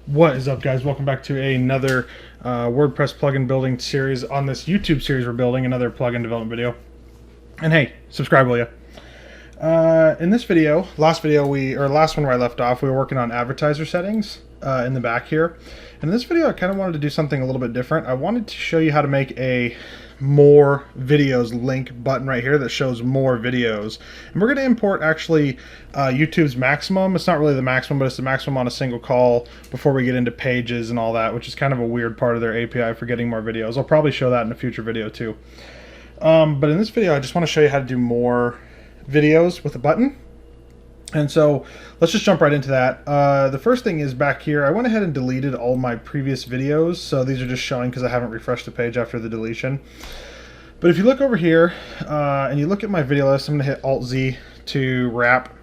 What is up, guys? Welcome back to another WordPress plugin building series on this YouTube series we're building, another plugin development video. And hey, subscribe, will you? In this video, last one where I left off, we were working on advertiser settings in the back here. And in this video, I kind of wanted to do something a little bit different. I wanted to show you how to make a more videos link button right here that shows more videos. And we're going to import actually YouTube's maximum. It's not really the maximum, but it's the maximum on a single call before we get into pages and all that, which is kind of a weird part of their API for getting more videos. I'll probably show that in a future video too. But in this video, I just want to show you how to do more videos with a button. And so let's just jump right into that. The first thing is back here, I went ahead and deleted all my previous videos. So these are just showing because I haven't refreshed the page after the deletion. But if you look over here and you look at my video list, I'm going to hit Alt-Z to wrap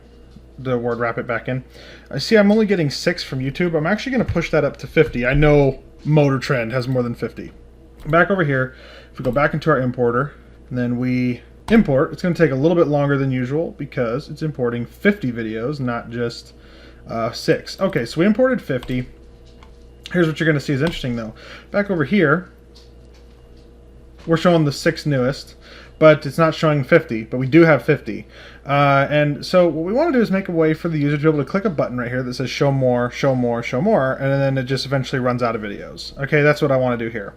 the word wrap it back in. I see I'm only getting 6 from YouTube. I'm actually going to push that up to 50. I know Motor Trend has more than 50. Back over here, if we go back into our importer, and then we import, it's going to take a little bit longer than usual because it's importing 50 videos, not just 6. Okay, so we imported 50. Here's what you're going to see is interesting though. Back over here, we're showing the 6 newest, but it's not showing 50, but we do have 50. And so what we want to do is make a way for the user to be able to click a button right here that says show more, show more, show more, and then it just eventually runs out of videos. Okay, that's what I want to do here.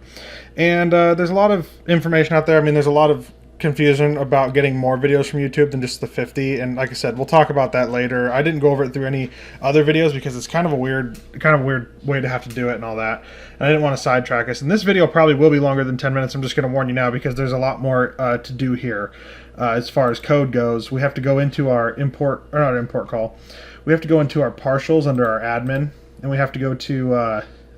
And there's a lot of information out there. I mean, there's a lot of confusion about getting more videos from YouTube than just the 50, and like I said, we'll talk about that later. I didn't go over it through any other videos because it's kind of a weird way to have to do it and all that, and I didn't want to sidetrack us. And this video probably will be longer than 10 minutes. I'm just going to warn you now because there's a lot more to do here. As far as code goes, we have to go into our import, or not import call, we have to go into our partials under our admin, and we have to go to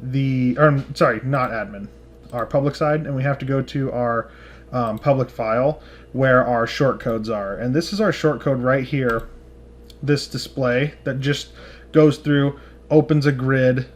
not admin, our public side, and we have to go to our public file where our shortcodes are. And this is our shortcode right here, this display that just goes through, opens a grid,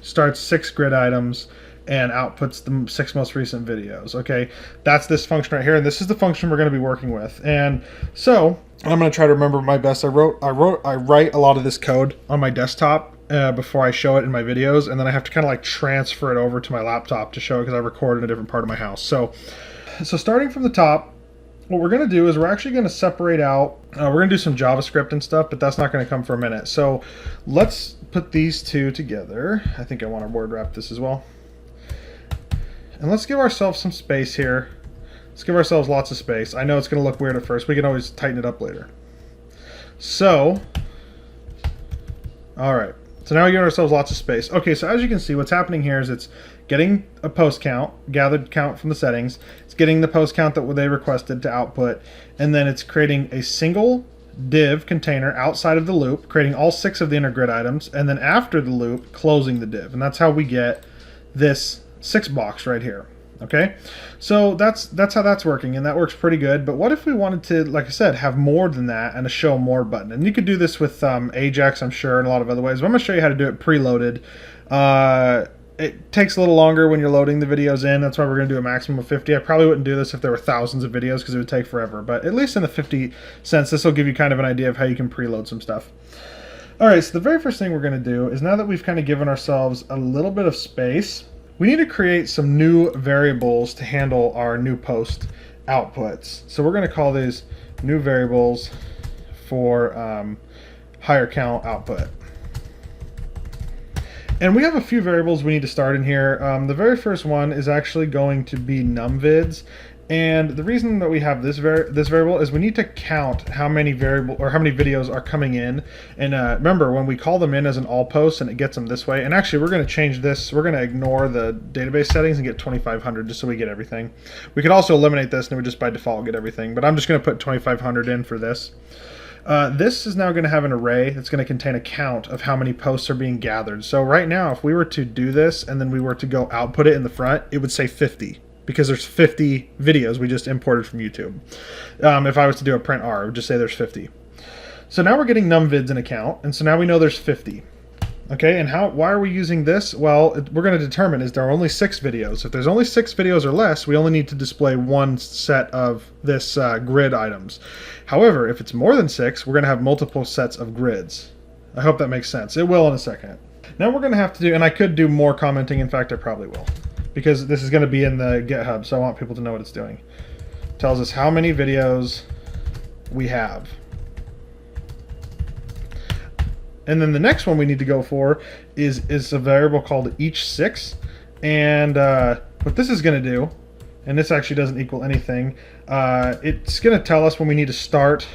starts 6 grid items, and outputs the 6 most recent videos. Okay, that's this function right here, and this is the function we're going to be working with. And so I'm going to try to remember my best. I write a lot of this code on my desktop before I show it in my videos, and then I have to kind of like transfer it over to my laptop to show it because I record in a different part of my house. So starting from the top, what we're going to do is we're actually going to separate out, we're going to do some JavaScript and stuff, but that's not going to come for a minute. So let's put these two together. I think I want to word wrap this as well. And let's give ourselves some space here. Let's give ourselves lots of space. I know it's going to look weird at first. We can always tighten it up later. So, all right. So now we give ourselves lots of space. Okay, so as you can see, what's happening here is it's getting a post count, gathered count from the settings. It's getting the post count that they requested to output, and then it's creating a single div container outside of the loop, creating all 6 of the inner grid items, and then after the loop, closing the div. And that's how we get this 6 box right here. Okay, so that's how that's working, and that works pretty good. But what if we wanted to, like I said, have more than that and a show more button? And you could do this with Ajax, I'm sure, and a lot of other ways. But I'm going to show you how to do it preloaded. It takes a little longer when you're loading the videos in. That's why we're going to do a maximum of 50. I probably wouldn't do this if there were thousands of videos because it would take forever. But at least in the 50 cents, this will give you kind of an idea of how you can preload some stuff. All right, so the very first thing we're going to do is, now that we've kind of given ourselves a little bit of space, we need to create some new variables to handle our new post outputs. So we're going to call these new variables for higher count output. And we have a few variables we need to start in here. The very first one is actually going to be numvids. And the reason that we have this variable is we need to count how many videos are coming in. And remember, when we call them in as an all post and it gets them this way, and actually we're going to change this, we're going to ignore the database settings and get 2500 just so we get everything. We could also eliminate this and it would just by default get everything, but I'm just going to put 2500 in for this. This is now going to have an array that's going to contain a count of how many posts are being gathered. So right now, if we were to do this and then we were to go output it in the front, it would say 50. Because there's 50 videos we just imported from YouTube. If I was to do a print R, it would just say there's 50. So now we're getting numvids in a count, and so now we know there's 50. Okay, and why are we using this? Well, we're going to determine, is there only 6 videos? If there's only 6 videos or less, we only need to display one set of this grid items. However, if it's more than 6, we're going to have multiple sets of grids. I hope that makes sense. It will in a second. Now we're going to have to do, and I could do more commenting. In fact, I probably will, because this is going to be in the GitHub, so I want people to know what it's doing. It tells us how many videos we have. And then the next one we need to go for is a variable called each6. And what this is going to do, and this actually doesn't equal anything, it's going to tell us when we need to start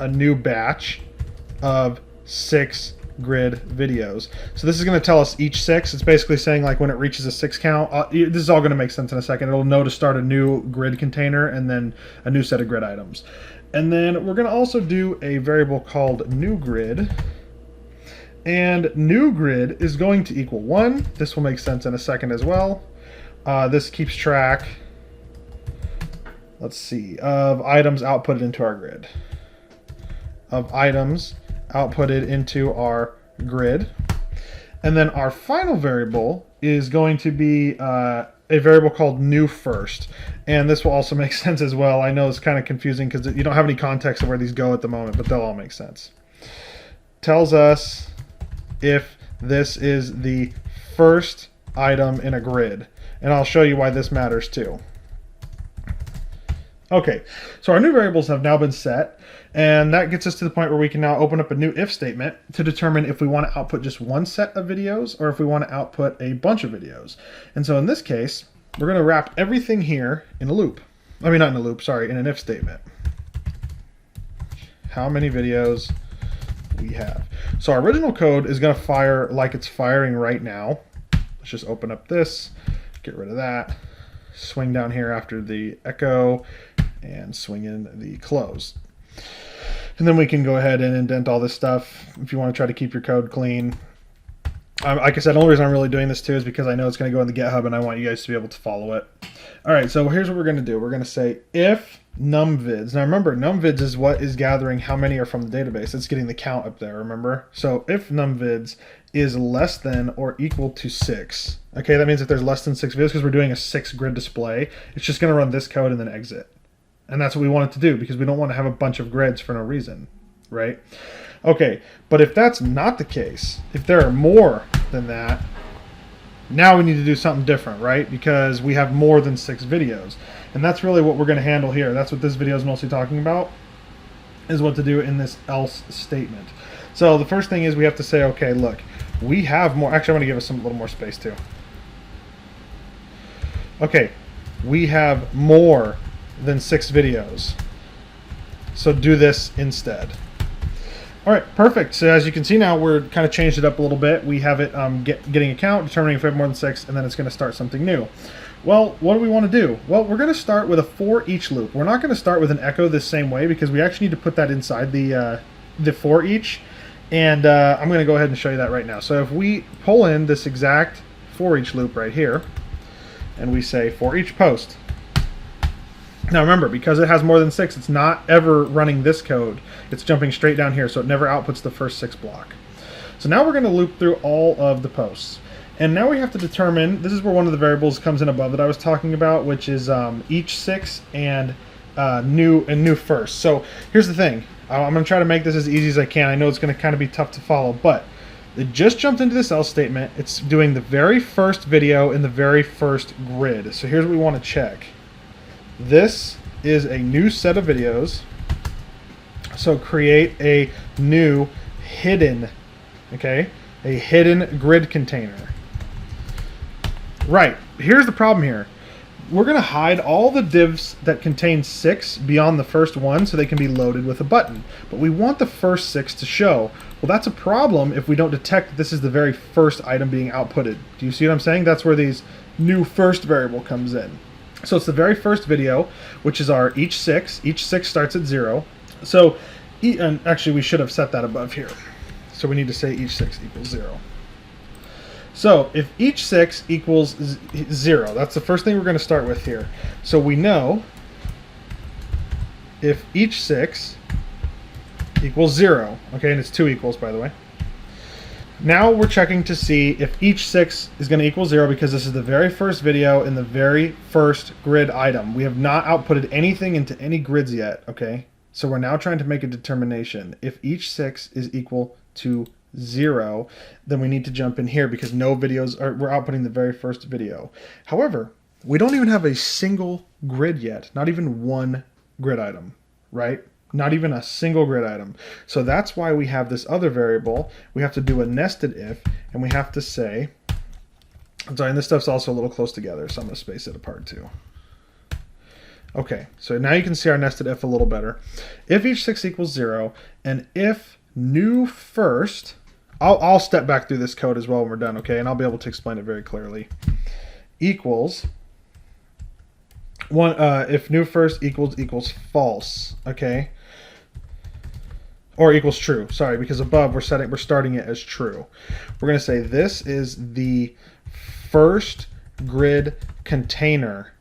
a new batch of 6 grid videos. So this is going to tell us each 6. It's basically saying like when it reaches a 6 count, this is all going to make sense in a second. It'll know to start a new grid container and then a new set of grid items. And then we're going to also do a variable called new grid. And new grid is going to equal 1. This will make sense in a second as well. This keeps track, let's see, of items outputted into our grid. Of items outputted into our grid. And then our final variable is going to be a variable called new first. And this will also make sense as well. I know it's kind of confusing because you don't have any context of where these go at the moment, but they'll all make sense. Tells us if this is the first item in a grid. And I'll show you why this matters too. Okay, so our new variables have now been set, and that gets us to the point where we can now open up a new if statement to determine if we want to output just one set of videos or if we want to output a bunch of videos. And so in this case, we're going to wrap everything here in a loop. I mean, not in a loop, sorry, in an if statement. How many videos we have. So our original code is going to fire like it's firing right now. Let's just open up this, get rid of that, swing down here after the echo, and swing in the close. And then we can go ahead and indent all this stuff if you want to try to keep your code clean. Like I said, the only reason I'm really doing this too is because I know it's going to go in the GitHub and I want you guys to be able to follow it. All right, so here's what we're going to do. We're going to say if numvids. Now remember, numvids is what is gathering how many are from the database. It's getting the count up there, remember? So if numvids is less than or equal to 6. Okay, that means if there's less than 6 videos, because we're doing a 6 grid display, it's just going to run this code and then exit. And that's what we want it to do because we don't want to have a bunch of grids for no reason, right? Okay, but if that's not the case, if there are more than that, now we need to do something different, right? Because we have more than 6 videos. And that's really what we're going to handle here. That's what this video is mostly talking about, is what to do in this else statement. So the first thing is we have to say, okay, look, we have more. Actually, I'm going to give us a little more space too. Okay, we have more than 6 videos. So do this instead. All right, perfect. So as you can see now, we're kind of changed it up a little bit. We have it getting a count, determining if we have more than 6, and then it's going to start something new. Well, what do we want to do? Well, we're going to start with a for each loop. We're not going to start with an echo this same way because we actually need to put that inside the for each. And I'm going to go ahead and show you that right now. So if we pull in this exact for each loop right here, and we say for each post. Now remember, because it has more than 6, it's not ever running this code. It's jumping straight down here, so it never outputs the first 6 block. So now we're going to loop through all of the posts. And now we have to determine, this is where one of the variables comes in above that I was talking about, which is each 6 and new first. So here's the thing. I'm going to try to make this as easy as I can. I know it's going to kind of be tough to follow, but it just jumped into this else statement. It's doing the very first video in the very first grid. So here's what we want to check. This is a new set of videos. So create a new hidden, okay, a hidden grid container. Right, here's the problem here. We're going to hide all the divs that contain 6 beyond the first one so they can be loaded with a button. But we want the first 6 to show. Well, that's a problem if we don't detect that this is the very first item being outputted. Do you see what I'm saying? That's where these new first variable comes in. So it's the very first video, which is our each 6. Each 6 starts at 0. So, and actually we should have set that above here. So we need to say each 6 equals 0. So if each 6 equals 0, that's the first thing we're going to start with here. So we know if each 6 equals 0, okay, and it's 2 equals, by the way. Now we're checking to see if each 6 is going to equal 0 because this is the very first video in the very first grid item. We have not outputted anything into any grids yet, okay? So we're now trying to make a determination if each 6 is equal to 0, then we need to jump in here because no videos are, we're outputting the very first video. However, we don't even have a single grid yet, not even one grid item, right? Not even a single grid item. So that's why we have this other variable. We have to do a nested if, and we have to say, I'm sorry, and this stuff's also a little close together, so I'm going to space it apart too. Okay, so now you can see our nested if a little better. If each 6 equals 0, and if new first, I'll step back through this code as well when we're done, okay? And I'll be able to explain it very clearly. Equals one, if new first equals false, okay? Or equals true, sorry, because above we're starting it as true. We're going to say this is the first grid container,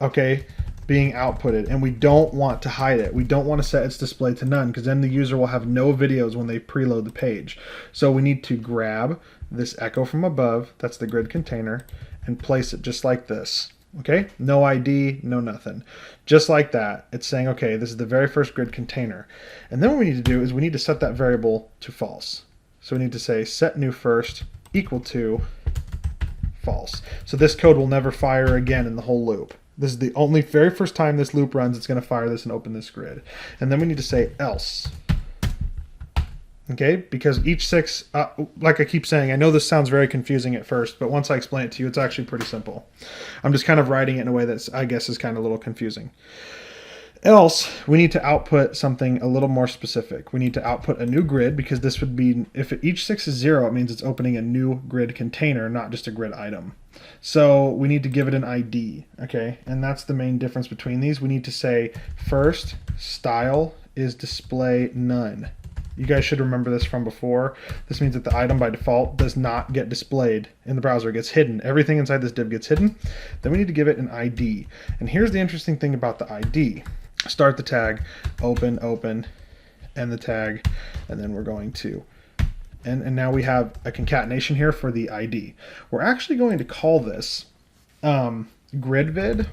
okay, being outputted, and we don't want to hide it. We don't want to set its display to none because then the user will have no videos when they preload the page. So we need to grab this echo from above, that's the grid container, and place it just like this. Okay, no ID, no nothing. Just like that, it's saying, okay, this is the very first grid container. And then what we need to do is we need to set that variable to false. So we need to say set new first equal to false. So this code will never fire again in the whole loop. This is the only very first time this loop runs, it's going to fire this and open this grid. And then we need to say else. Okay, because each 6, like I keep saying, I know this sounds very confusing at first, but once I explain it to you, it's actually pretty simple. I'm just kind of writing it in a way that's, I guess, is kind of a little confusing. Else, we need to output something a little more specific. We need to output a new grid because this would be, if each 6 is 0, it means it's opening a new grid container, not just a grid item. So we need to give it an ID, okay? And that's the main difference between these. We need to say first style is display none. You guys should remember this from before. This means that the item by default does not get displayed in the browser. It gets hidden. Everything inside this div gets hidden. Then we need to give it an ID. And here's the interesting thing about the ID. Start the tag, open, end the tag, and then we're going to, and now we have a concatenation here for the ID. We're actually going to call this gridvid,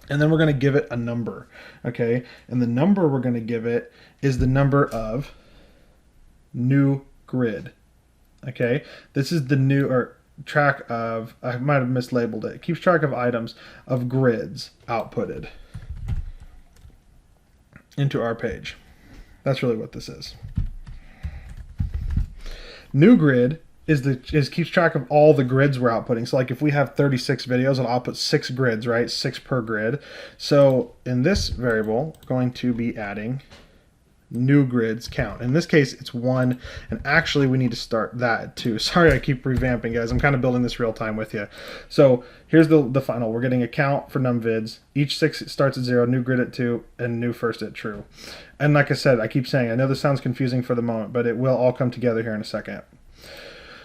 and then we're going to give it a number, okay? And the number we're going to give it is the number of new grid, okay? This is the new, or track of, I might have mislabeled it. It keeps track of items of grids outputted into our page. That's really what this is. New grid is keeps track of all the grids we're outputting. So like if we have 36 videos, it'll output 6 grids, right? 6 per grid. So in this variable, we're going to be adding new grids count. In this case, it's 1, and actually we need to start that too. Sorry, I keep revamping, guys. I'm kind of building this real time with you. So here's the final. We're getting a count for num vids. Each 6 starts at 0, new grid at 2, and new first at true. And like I said, I keep saying, I know this sounds confusing for the moment, but it will all come together here in a second.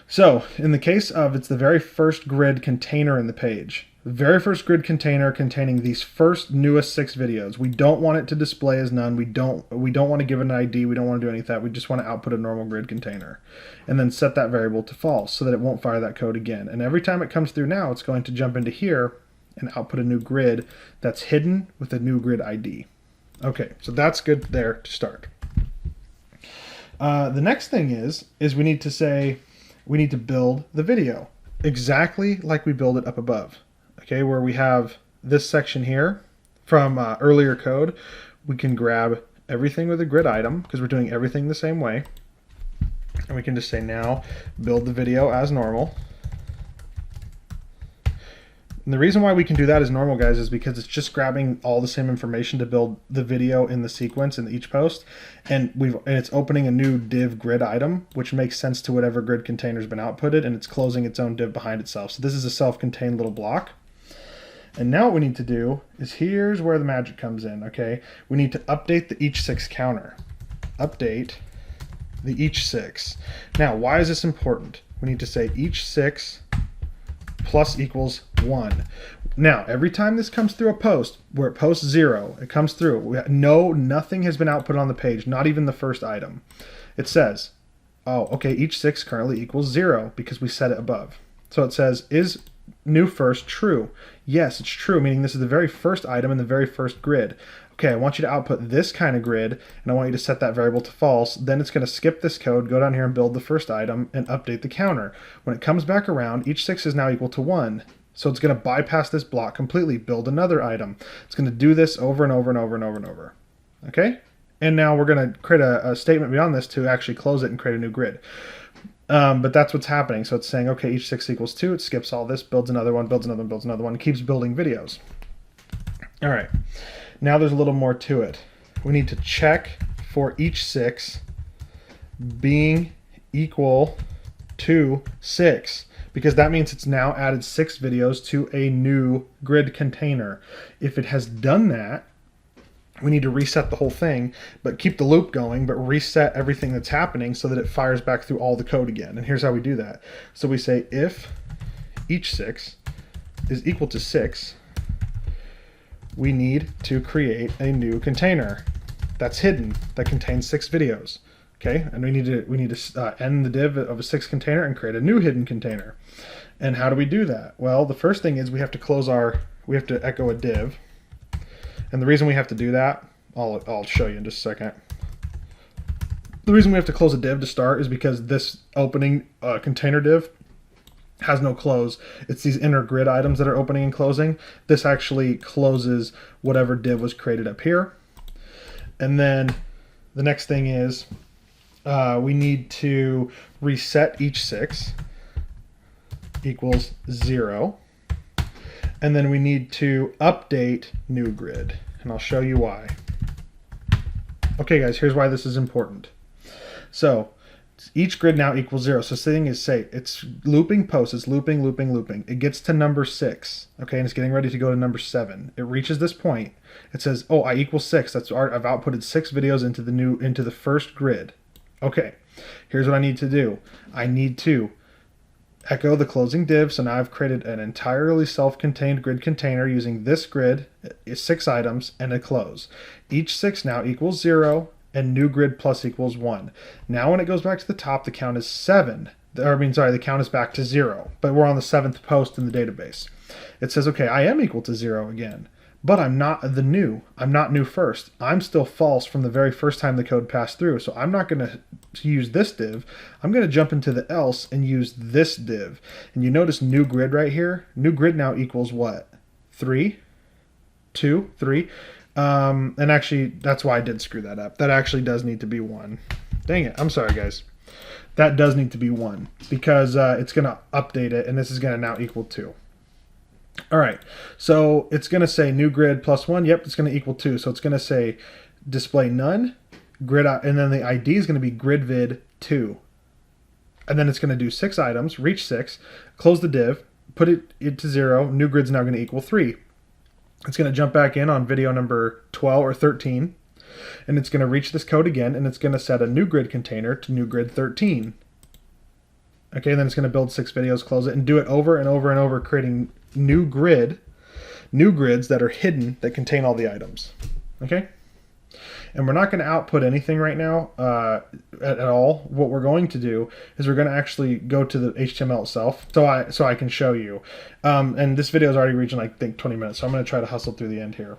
So in the case of, it's the very first grid container in the page. The very first grid container containing these first newest 6 videos. We don't want it to display as none. We don't want to give it an ID. We don't want to do any of that. We just want to output a normal grid container. And then set that variable to false so that it won't fire that code again. And every time it comes through now, it's going to jump into here and output a new grid that's hidden with a new grid ID. Okay, so that's good there to start. The next thing is we need to say, we need to build the video exactly like we build it up above. Okay, where we have this section here from earlier code, we can grab everything with a grid item because we're doing everything the same way. And we can just say now, build the video as normal. And the reason why we can do that as normal, guys, is because it's just grabbing all the same information to build the video in the sequence in each post, and it's opening a new div grid item, which makes sense to whatever grid container's been outputted, and it's closing its own div behind itself. So this is a self-contained little block. And now what we need to do is, here's where the magic comes in, okay? We need to update the each 6 counter. Update the each 6. Now, why is this important? We need to say each 6 plus equals 1. Now, every time this comes through a post, where it posts 0, it comes through. Nothing has been output on the page, not even the first item. It says, oh, okay, each 6 currently equals 0 because we set it above. So it says, is new first true? Yes, it's true, meaning this is the very first item in the very first grid. okay, I want you to output this kind of grid, and I want you to set that variable to false. Then it's going to skip this code, go down here and build the first item, and update the counter. When it comes back around, each 6 is now equal to 1. So it's going to bypass this block completely, build another item. It's going to do this over and over and over and over and over. Okay? And now we're going to create a statement beyond this to actually close it and create a new grid. But that's what's happening. So it's saying, okay, each 6 equals 2. It skips all this, builds another one, builds another one, builds another one, keeps building videos. All right. Now there's a little more to it. We need to check for each 6 being equal to 6, because that means it's now added 6 videos to a new grid container. If it has done that, we need to reset the whole thing, but keep the loop going, but reset everything that's happening so that it fires back through all the code again. And here's how we do that. So we say if each 6 is equal to 6, we need to create a new container that's hidden, that contains 6 videos. Okay, and we need to end the div of a 6 container and create a new hidden container. And how do we do that? Well, the first thing is we have to echo a div. And the reason we have to do that, I'll show you in just a second. The reason we have to close a div to start is because this opening container div has no close. It's these inner grid items that are opening and closing. This actually closes whatever div was created up here. And then the next thing is we need to reset each 6 equals 0. And then we need to update new grid. And I'll show you why. Okay guys, here's why this is important. So each grid now equals 0. So the thing is, say it's looping post, it's looping, looping, looping. It gets to number 6, okay, and it's getting ready to go to number 7. It reaches this point. It says, oh, I equal 6. That's I've outputted 6 videos into the first grid. Okay, here's what I need to do. I need to echo the closing div. So now I've created an entirely self-contained grid container using this grid, 6 items, and a close. Each 6 now equals 0. And new grid plus equals 1. Now when it goes back to the top, the count is 7. The count is back to 0. But we're on the 7th post in the database. It says, okay, I am equal to 0 again. But I'm not new. I'm not new first. I'm still false from the very first time the code passed through. So I'm not going to use this div. I'm going to jump into the else and use this div. And you notice new grid right here? New grid now equals what? 3? 2? 3? And actually, that's why I did screw that up. That actually does need to be 1. Dang it. I'm sorry, guys. That does need to be 1 because it's going to update it, and this is going to now equal 2. All right. So it's going to say new grid plus 1. Yep, it's going to equal 2. So it's going to say display none, grid, and then the ID is going to be gridvid 2. And then it's going to do 6 items, reach 6, close the div, put it to 0. New grid's now going to equal 3. It's going to jump back in on video number 12 or 13, and it's going to reach this code again, and it's going to set a new grid container to new grid 13. Okay, and then it's going to build 6 videos, close it, and do it over and over and over, creating new grids that are hidden that contain all the items. Okay? And we're not going to output anything right now at all. What we're going to do is we're going to actually go to the HTML itself so I can show you. And this video is already reaching, I think, 20 minutes, so I'm going to try to hustle through the end here.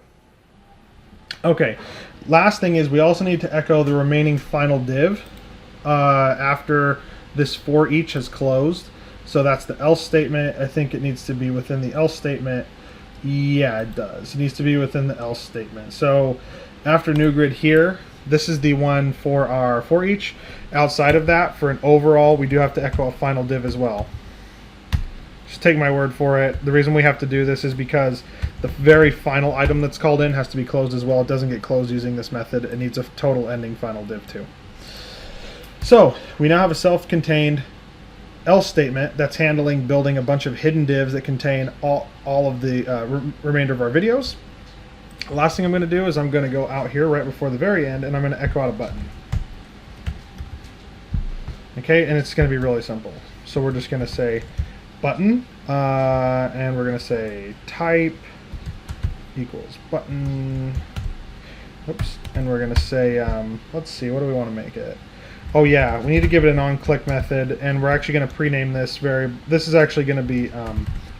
Okay, last thing is we also need to echo the remaining final div after this for each has closed. So that's the else statement. I think it needs to be within the else statement. Yeah, it does. It needs to be within the else statement. So after new grid here, this is the one for our for each. Outside of that, for an overall, we do have to echo a final div as well. Just take my word for it. The reason we have to do this is because the very final item that's called in has to be closed as well. It doesn't get closed using this method. It needs a total ending final div too. So we now have a self-contained else statement that's handling building a bunch of hidden divs that contain all of the remainder of our videos. Last thing I'm going to do is I'm going to go out here right before the very end, and I'm going to echo out a button. Okay, and it's going to be really simple. So we're just going to say button, and we're going to say type equals button. Oops, and we're going to say, let's see, what do we want to make it? Oh yeah, we need to give it an on-click method, and we're actually going to prename this this is actually going to be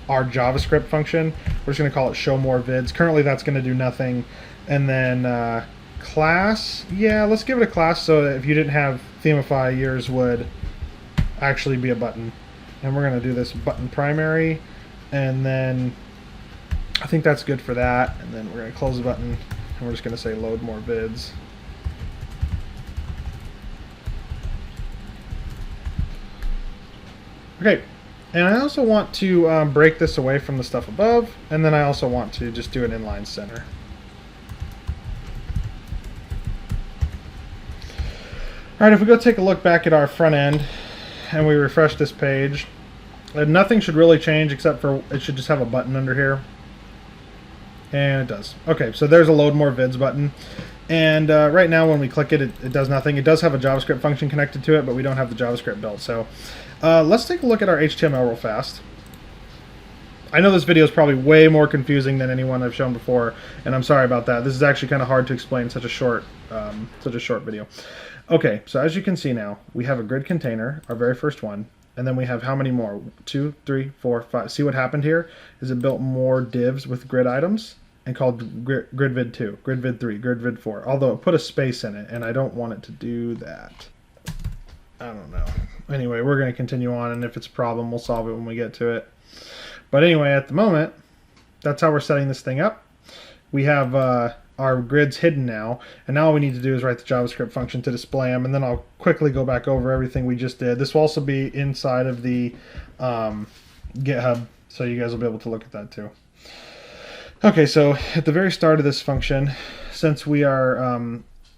our JavaScript function. We're just going to call it show more vids. Currently that's going to do nothing. And then class, yeah, let's give it a class so that if you didn't have themify, yours would actually be a button. And we're going to do this button primary, and then I think that's good for that. And then we're going to close the button, and we're just going to say load more vids. Okay, and I also want to break this away from the stuff above, and then I also want to just do an inline center. Alright, if we go take a look back at our front end and we refresh this page, nothing should really change except for it should just have a button under here. And it does. Okay, so there's a load more vids button. And right now when we click it, it does nothing. It does have a JavaScript function connected to it, but we don't have the JavaScript built. So let's take a look at our HTML real fast. I know this video is probably way more confusing than any one I've shown before, and I'm sorry about that. This is actually kind of hard to explain in such a short video. Okay, so as you can see now, we have a grid container, our very first one, and then we have how many more? 2, 3, 4, 5. See what happened here? Is it built more divs with grid items and called gridvid2, gridvid3, gridvid4, although it put a space in it, and I don't want it to do that. I don't know. Anyway, we're going to continue on, and if it's a problem, we'll solve it when we get to it. But anyway, at the moment, that's how we're setting this thing up. We have our grids hidden now, and now all we need to do is write the JavaScript function to display them, and then I'll quickly go back over everything we just did. This will also be inside of the GitHub, so you guys will be able to look at that too. Okay, so at the very start of this function, since we are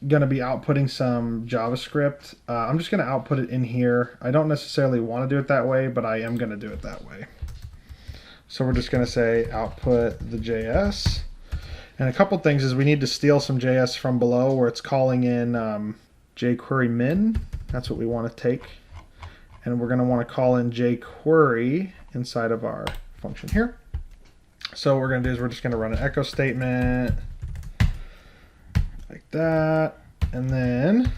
going to be outputting some JavaScript, I'm just going to output it in here. I don't necessarily want to do it that way, but I am going to do it that way. So we're just going to say output the JS. And a couple things is we need to steal some JS from below where it's calling in jQuery min. That's what we want to take. And we're going to want to call in jQuery inside of our function here. So what we're going to do is we're just going to run an echo statement like that. And then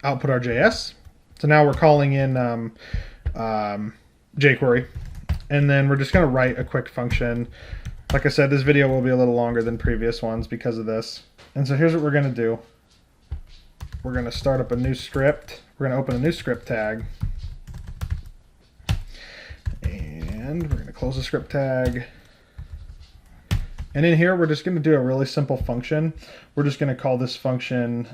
output our JS. So now we're calling in jQuery. And then we're just going to write a quick function. Like I said, this video will be a little longer than previous ones because of this. And so here's what we're going to do. We're going to start up a new script. We're going to open a new script tag. And we're going to close the script tag. And in here, we're just going to do a really simple function. We're just going to call this function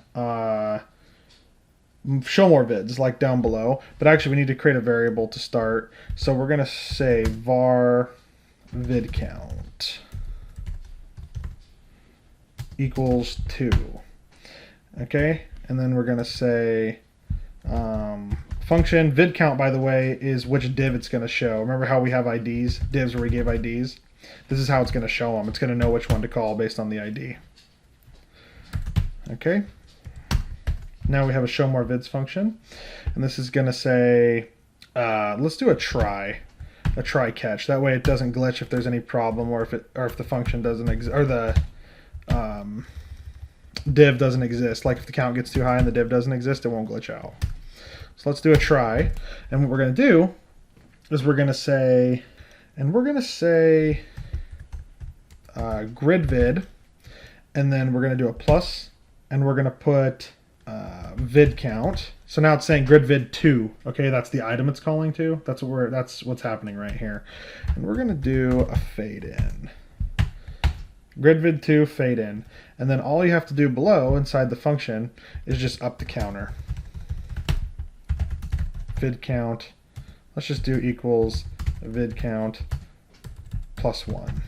show more vids, like down below. But actually, we need to create a variable to start. So we're going to say var vid count equals 2. Okay, and then we're going to say function vid count, by the way, is which div it's going to show. Remember how we have IDs, divs where we gave IDs? This is how it's going to show them. It's going to know which one to call based on the ID. Okay, now we have a show more vids function, and this is going to say let's do a try catch. That way it doesn't glitch if there's any problem, or if the function doesn't exist, or the div doesn't exist. Like if the count gets too high and the div doesn't exist, it won't glitch out. So let's do a try, and what we're going to do is we're going to say gridvid, and then we're going to do a plus, and we're going to put vid count. So now it's saying gridvid2. Okay, that's the item it's calling to. That's what's happening right here. And we're going to do a fade in. Gridvid2 fade in. And then all you have to do below inside the function is just up the counter. Vid count. Let's just do equals vid count plus 1.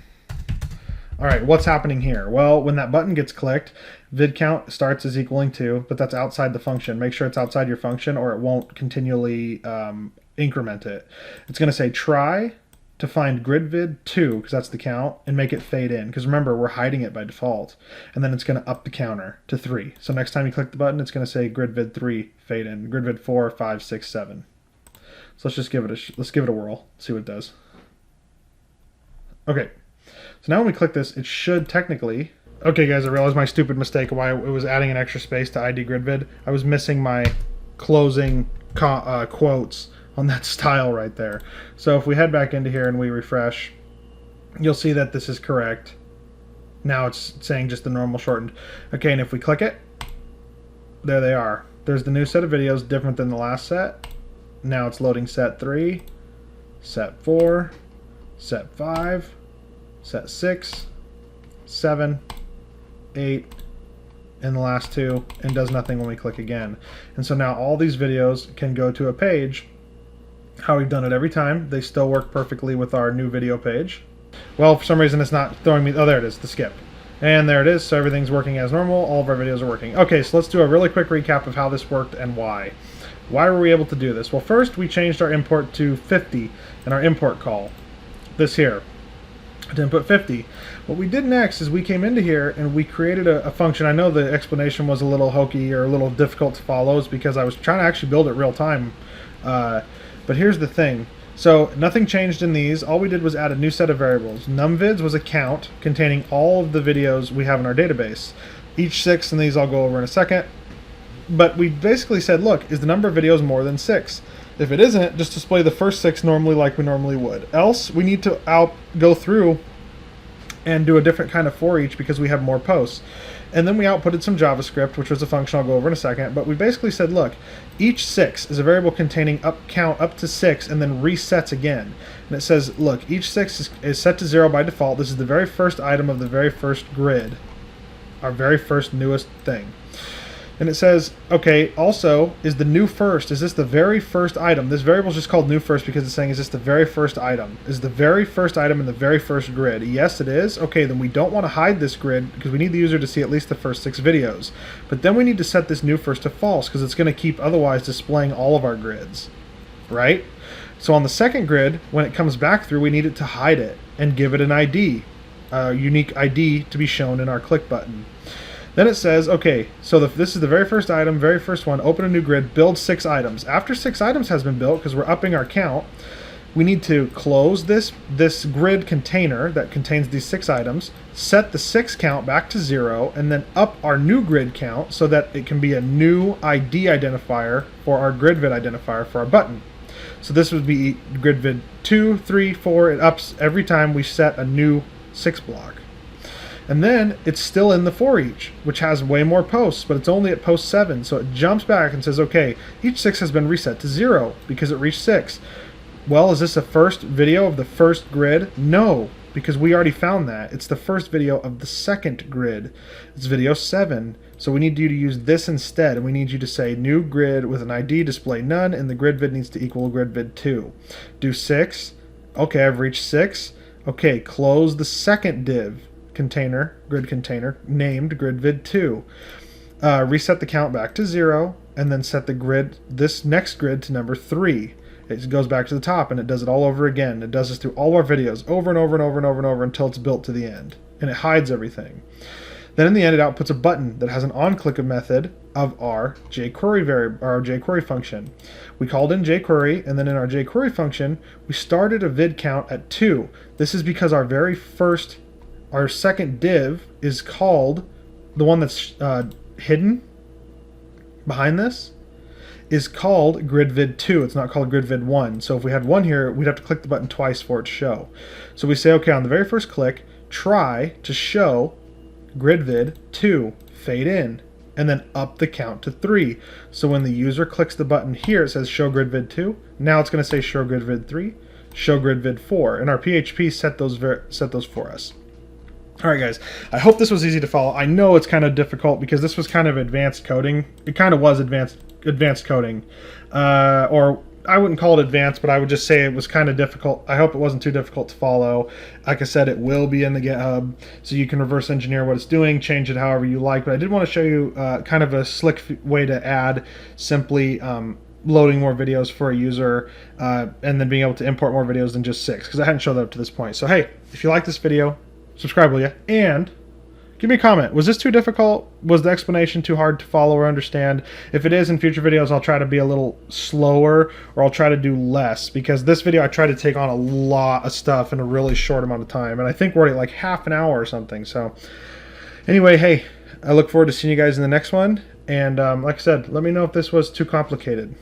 All right, what's happening here? Well, when that button gets clicked, vid count starts as equaling 2, but that's outside the function. Make sure it's outside your function or it won't continually increment it. It's going to say try to find gridvid2, because that's the count, and make it fade in. Because remember, we're hiding it by default. And then it's going to up the counter to 3. So next time you click the button, it's going to say gridvid3 fade in, gridvid4, 5, 6, 7. So let's give it a whirl, see what it does. Okay. So now when we click this, it should technically... Okay guys, I realized my stupid mistake of why it was adding an extra space to ID gridvid. I was missing my closing quotes on that style right there. So if we head back into here and we refresh, you'll see that this is correct. Now it's saying just the normal shortened. Okay, and if we click it, there they are. There's the new set of videos, different than the last set. Now it's loading set 3, set 4, set 5, set 6, 7, 8, and the last 2, and does nothing when we click again. And so now all these videos can go to a page. How we've done it every time. They still work perfectly with our new video page. Well, for some reason it's not throwing me. Oh, there it is, the skip. And there it is, so everything's working as normal. All of our videos are working. Okay, so let's do a really quick recap of how this worked and why. Why were we able to do this? Well, first we changed our import to 50 in our import call. This here. I didn't put 50. What we did next is we came into here and we created a function. I know the explanation was a little hokey or a little difficult to follow. It's because I was trying to actually build it real time. But here's the thing. So nothing changed in these. All we did was add a new set of variables. Numvids was a count containing all of the videos we have in our database. Each 6, and these I'll go over in a second. But we basically said, look, is the number of videos more than 6? If it isn't, just display the first 6 normally like we normally would. Else, we need to go through and do a different kind of for each because we have more posts. And then we outputted some JavaScript, which was a function I'll go over in a second. But we basically said, look, each 6 is a variable containing count up to 6 and then resets again. And it says, look, each 6 is set to 0 by default. This is the very first item of the very first grid, our very first newest thing. And it says, okay, also, is the new first, is this the very first item? This variable is just called new first because it's saying, is this the very first item? Is the very first item in the very first grid? Yes, it is. Okay, then we don't want to hide this grid because we need the user to see at least the first 6 videos. But then we need to set this new first to false because it's going to keep otherwise displaying all of our grids, right? So on the second grid, when it comes back through, we need it to hide it and give it an ID, a unique ID to be shown in our click button. Then it says, okay, so this is the very first item, very first one, open a new grid, build 6 items. After 6 items has been built, because we're upping our count, we need to close this grid container that contains these 6 items, set the 6 count back to 0, and then up our new grid count so that it can be a new ID identifier for our grid vid identifier for our button. So this would be grid vid 2, 3, 4, it ups every time we set a new 6 block. And then it's still in the for each, which has way more posts, but it's only at post 7. So it jumps back and says, okay, each 6 has been reset to 0 because it reached 6. Well, is this a first video of the first grid? No, because we already found that. It's the first video of the second grid. It's video 7. So we need you to use this instead, and we need you to say new grid with an ID, display none, and the grid vid needs to equal grid vid 2. Do 6. Okay, I've reached 6. Okay, close the second div. Grid container, named gridvid2. Reset the count back to 0, and then set this next grid to number 3. It goes back to the top, and it does it all over again. It does this through all our videos, over and over and over and over and over until it's built to the end, and it hides everything. Then in the end, it outputs a button that has an on-click method of our JQuery function. We called in JQuery, and then in our JQuery function, we started a vid count at 2. This is because our second div is called, the one that's hidden behind this, is called gridvid2. It's not called gridvid1. So if we had 1 here, we'd have to click the button twice for it to show. So we say, okay, on the very first click, try to show gridvid2, fade in, and then up the count to 3. So when the user clicks the button here, it says show gridvid2. Now it's going to say show gridvid3, show gridvid4, and our PHP set those for us. Alright guys, I hope this was easy to follow. I know it's kind of difficult because this was kind of advanced coding. It kind of was advanced coding. Or I wouldn't call it advanced, but I would just say it was kind of difficult. I hope it wasn't too difficult to follow. Like I said, it will be in the GitHub, so you can reverse engineer what it's doing, change it however you like. But I did want to show you kind of a slick way to add simply loading more videos for a user and then being able to import more videos than just 6, because I hadn't showed that up to this point. So hey, if you like this video, subscribe, will you? And give me a comment. Was this too difficult? Was the explanation too hard to follow or understand? If it is, in future videos, I'll try to be a little slower, or I'll try to do less, because this video I tried to take on a lot of stuff in a really short amount of time, and I think we're already like half an hour or something. So anyway, hey, I look forward to seeing you guys in the next one, and like I said, let me know if this was too complicated.